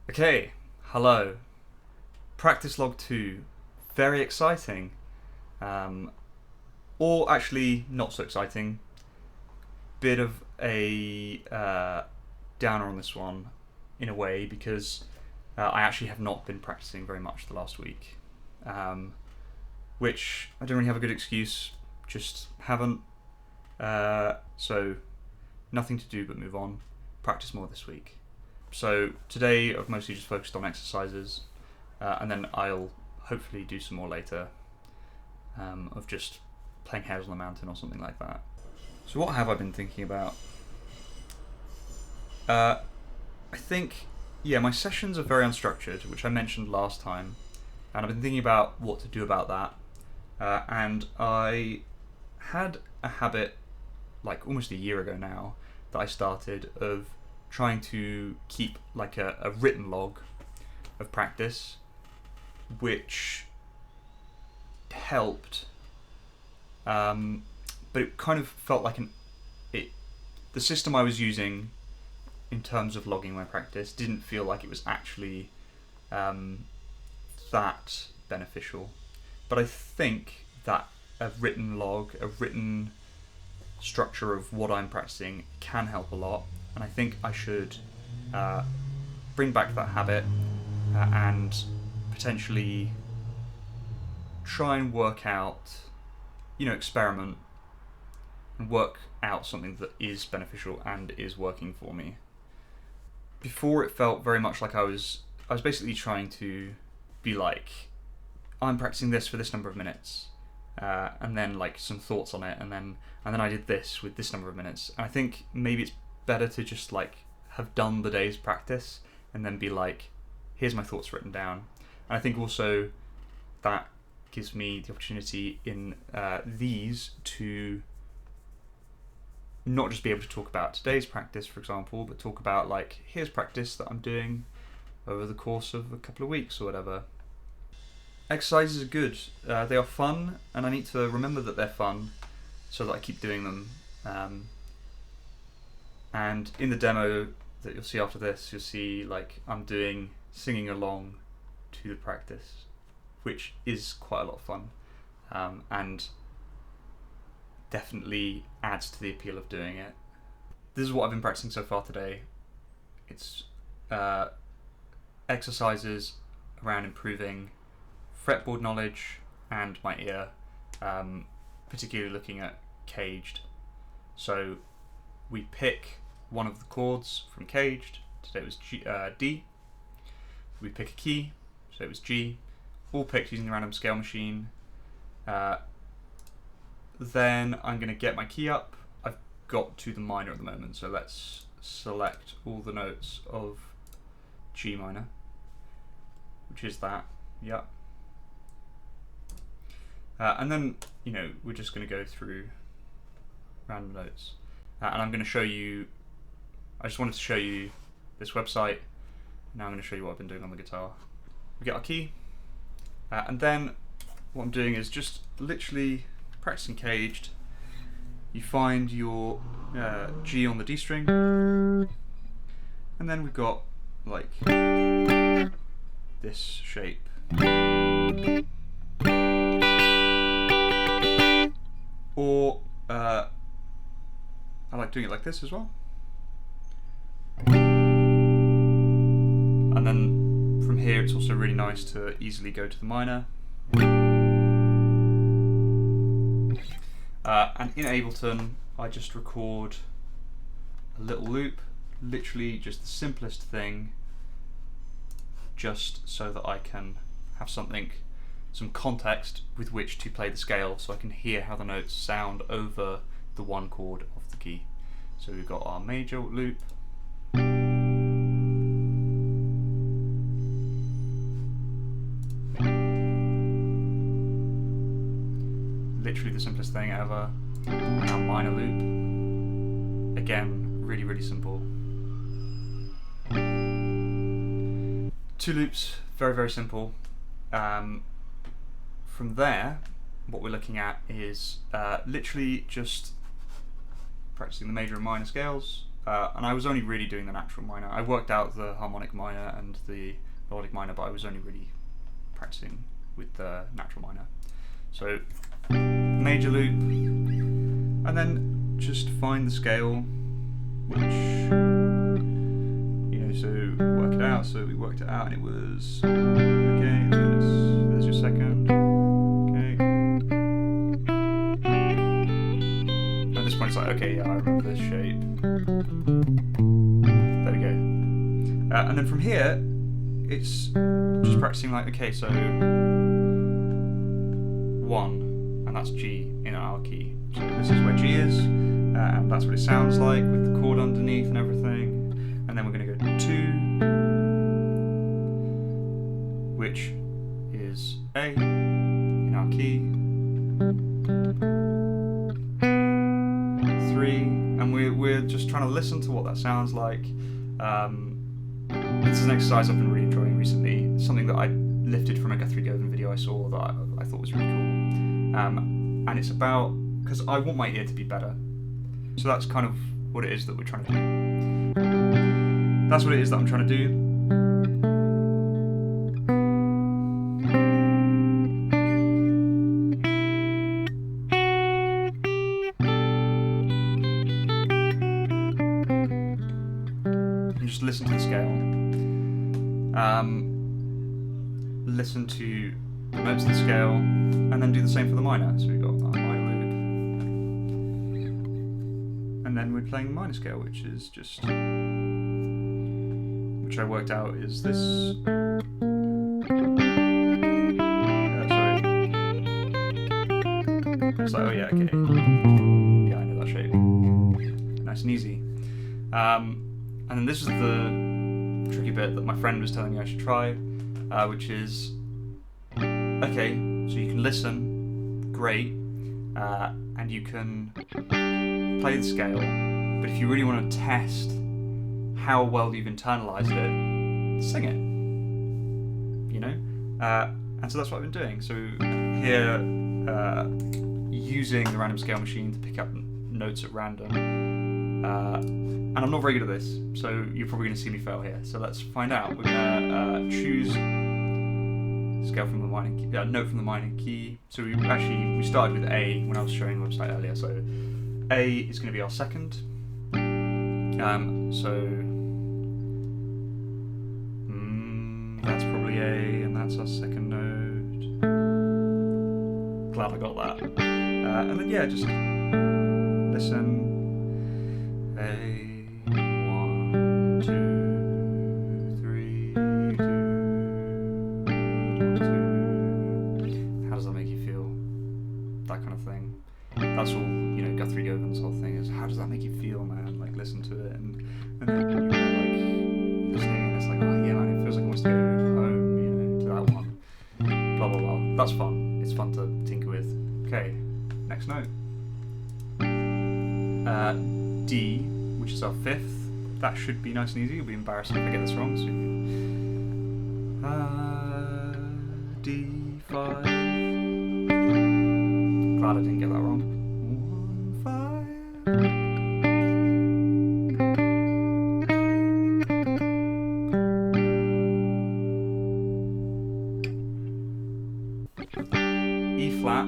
Okay, hello. Practice log 2. Very exciting. Or actually, not so exciting. Bit of a downer on this one, in a way, because I actually have not been practicing very much the last week. Which I don't really have a good excuse, just haven't. So, nothing to do but move on. Practice more this week. So today I've mostly just focused on exercises, and then I'll hopefully do some more later of just playing Hairs on the Mountain or something like that. So what have I been thinking about? I think, my sessions are very unstructured, which I mentioned last time, and I've been thinking about what to do about that. And I had a habit, like almost a year ago now, that I started of trying to keep like a written log of practice, which helped, but it kind of felt like the system I was using in terms of logging my practice didn't feel like it was actually that beneficial. But I think that a written log, a written structure of what I'm practicing can help a lot, and I think I should bring back that habit and potentially try and work out, experiment and work out something that is beneficial and is working for me. Before, it felt very much like I was basically trying to be like, I'm practicing this for this number of minutes, and then like some thoughts on it, and then I did this with this number of minutes. And I think maybe it's better to just like have done the day's practice and then be like, here's my thoughts written down. And I think also that gives me the opportunity in these to not just be able to talk about today's practice, for example, but talk about like, here's practice that I'm doing over the course of a couple of weeks or whatever. Exercises are good. They are fun, and I need to remember that they're fun so that I keep doing them. And in the demo that you'll see after this, you'll see like I'm singing along to the practice, which is quite a lot of fun, and definitely adds to the appeal of doing it. This is what I've been practicing so far today. It's exercises around improving fretboard knowledge and my ear, particularly looking at CAGED. So we pick one of the chords from CAGED. Today it was D. We pick a key, so it was G, all picked using the random scale machine. Then I'm going to get my key up. I've got to the minor at the moment, so let's select all the notes of G minor, which is that, yeah. And then, we're just going to go through random notes. And I'm going to show you, I just wanted to show you this website. Now I'm going to show you what I've been doing on the guitar. We get our key, and then what I'm doing is just literally practicing CAGED. You find your G on the D string, and then we've got like this shape. Or I like doing it like this as well. And then from here it's also really nice to easily go to the minor. And in Ableton I just record a little loop, literally just the simplest thing, just so that I can have some context with which to play the scale, so I can hear how the notes sound over the one chord of the key. So we've got our major loop, literally the simplest thing ever, and our minor loop, again, really, really simple. 2 loops, very, very simple. From there, what we're looking at is literally just practicing the major and minor scales, and I was only really doing the natural minor. I worked out the harmonic minor and the melodic minor, but I was only really practicing with the natural minor. So major loop, and then just find the scale, which, you know, so work it out. So we worked it out, and it was okay. There's your second. Okay. At this point, it's like, okay, yeah, I remember this shape. There we go. And then from here, it's just practicing like, okay, so 1, and that's G in our key. So this is where G is, and that's what it sounds like with the chord underneath and everything. And then we're going to go 2, which is A in our key, 3, and we're just trying to listen to what that sounds like. This is an exercise I've been really enjoying recently, something that I lifted from a Guthrie Govan video I saw that I thought was really cool. And it's about, because I want my ear to be better. So that's kind of what it is that we're trying to do. That's what it is that I'm trying to do. And just listen to the scale. Listen to the notes of the scale, and then do the same for the minor. So we've got our minor loop, and then we're playing minor scale, which is just, which I worked out is this. Sorry. It's like, oh yeah, okay. Yeah, I know that shape. Nice and easy. And then this is the tricky bit that my friend was telling me I should try, which is, okay, so you can listen, great, and you can play the scale, but if you really want to test how well you've internalized it, sing it, you know? And so that's what I've been doing. So here, using the random scale machine to pick up notes at random, and I'm not very good at this, so you're probably going to see me fail here. So let's find out. We're going to choose scale from the minor key, note from the minor key. So we started with A when I was showing the website earlier. So A is going to be our second. That's probably A, and that's our second note. Glad I got that. And then yeah, just listen. A, 1, 2, 3, 2, 1, 2. How does that make you feel? That kind of thing. That's all, you know, Guthrie Govan's whole thing is, how does that make you feel, man? Like, listen to it, and then you're like listening, and it's like, oh yeah, man, it feels like I want to go home, you know, to that one. Blah blah blah. That's fun. It's fun to tinker with. Okay, next note. D, which is our fifth. That should be nice and easy. It'll be embarrassing if I get this wrong. So D5. Glad I didn't get that wrong. 1, 5. E flat,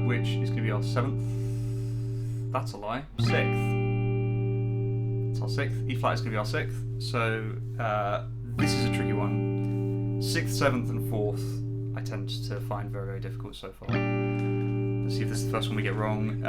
which is going to be our 7th. That's a lie. 6th. It's our 6th. E flat is going to be our 6th. So this is a tricky one. 6th, 7th, and 4th I tend to find very, very difficult so far. Let's see if this is the first one we get wrong.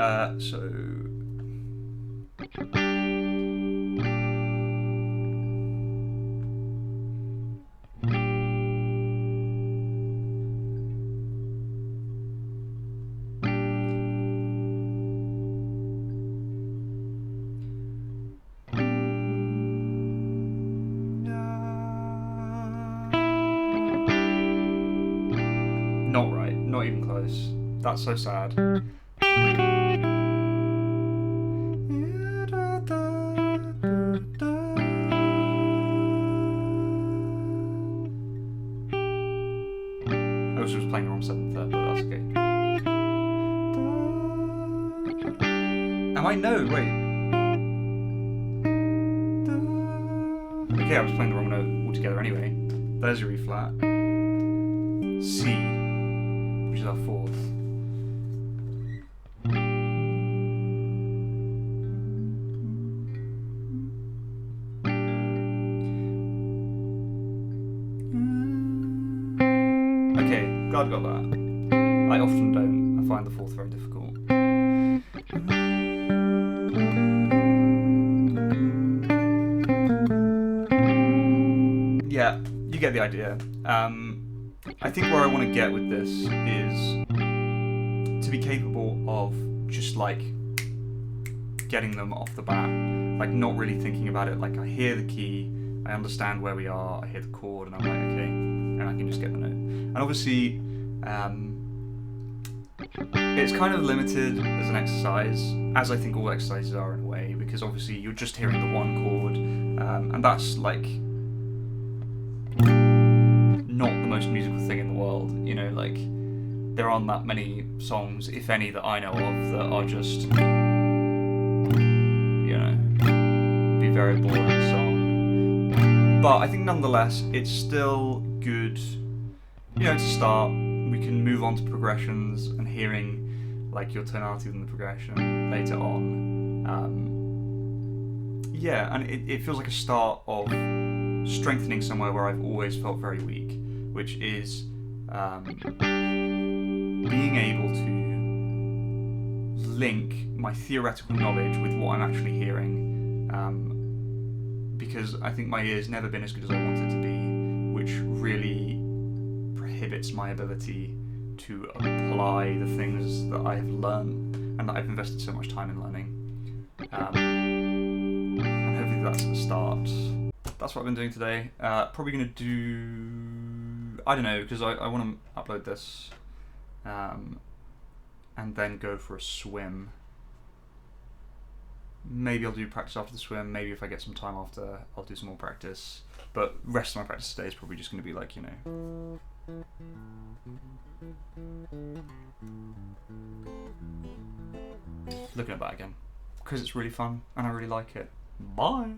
Not right, not even close. That's so sad. I was just playing the wrong 7th there, but that's okay. Am I? No, wait. Okay, I was playing the wrong note altogether anyway. There's your E flat. C, which is our fourth. Okay, glad I got that. I often don't. I find the fourth very difficult. Yeah, you get the idea. I think where I want to get with this is to be capable of just like getting them off the bat, like not really thinking about it. Like I hear the key, I understand where we are, I hear the chord, and I'm like, okay, and I can just get the note. And obviously, it's kind of limited as an exercise, as I think all exercises are in a way, because obviously you're just hearing the one chord, and that's like not the most musical thing in the world, you know, like there aren't that many songs, if any, that I know of that are just, you know, be very boring song. But I think nonetheless, it's still good, you know, to start. We can move on to progressions and hearing like your tonality within the progression later on. Yeah, and it feels like a start of strengthening somewhere where I've always felt very weak, which is being able to link my theoretical knowledge with what I'm actually hearing, because I think my ear's never been as good as I want it to be, which really prohibits my ability to apply the things that I have learned and that I've invested so much time in learning. And hopefully that's at the start. That's what I've been doing today. Probably going to do... I don't know, because I want to upload this and then go for a swim. Maybe I'll do practice after the swim. Maybe if I get some time after, I'll do some more practice. But the rest of my practice today is probably just going to be like, you know... looking at that again. Because it's really fun and I really like it. Bye!